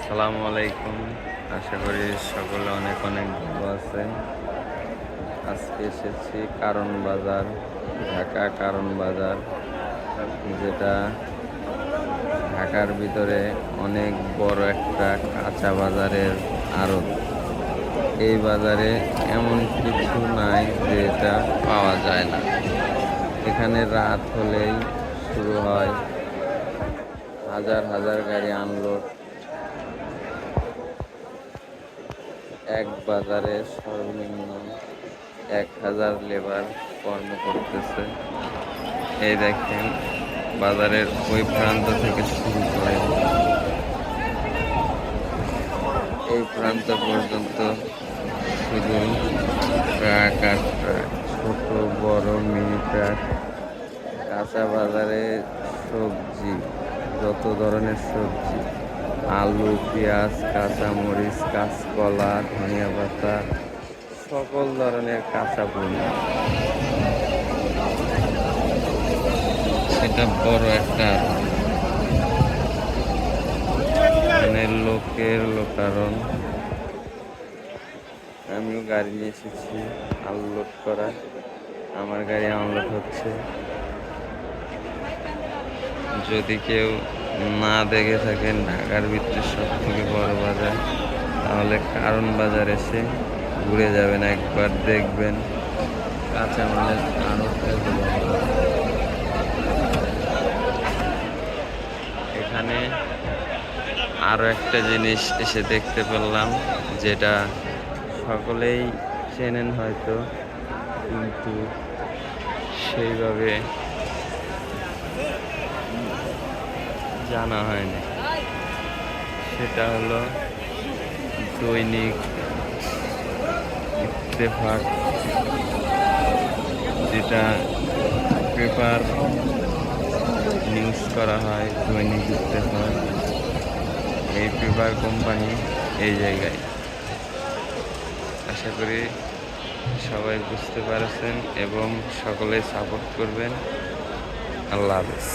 আসসালামু আলাইকুম। আশা করি সকলে অনেক অনেক ভালো আছেন। আজকে এসেছি কারণ বাজার, ঢাকা কারণ বাজার, যেটা ঢাকার ভিতরে অনেক বড় একটা কাঁচা বাজারের আড়ত। এই বাজারে এমন কিছু নাই যে এটা পাওয়া যায় না। এখানে রাত হলেই শুরু হয় হাজার হাজার গাড়ি আনলোড। এক বাজারে সর্বনিম্ন 1000 লেবার কর্ম করতেছে। এই দেখেন, বাজারের ওই প্রান্ত থেকে শুরু করে এই প্রান্ত পর্যন্ত শুধু ট্রাক আর ট্রাক, ছোট বড় মিনি ট্রাক। কাঁচা বাজারে সবজি, যত ধরনের সবজি, আলু, পেঁয়াজ, কাঁচামরিচ, কাঁচকলা, ধনিয়া পাতা, সকল ধরনের কাঁচা পণ্য। এটা বড় একটা মানে লোকের লোকারণ। আমিও গাড়ি নিয়ে এসেছি আনলোড করা। আমার গাড়ি আনলোড হচ্ছে। যদি কেউ না দেখে থাকেন ঢাকার ভিতরে সব থেকে বড় বাজার, তাহলে কারণ বাজার এসে ঘুরে যাবেন, একবার দেখবেন কাঁচামালের আড়তের ব্যবহার। এখানে আরো একটা জিনিস এসে দেখতে পেলাম, যেটা সকলেই চেনেন হয়তো, কিন্তু সেইভাবে জানা হয়নি। সেটা হলো দৈনিক ইত্তেফাক, যেটা পেপার নিউজ করা হয়। দৈনিক ইত্তেফাক, এই পেপার কোম্পানি এই জায়গায়। আশা করি সবাই বুঝতে পারছেন এবং সকলে সাপোর্ট করবেন। আল্লাহ হাফেজ।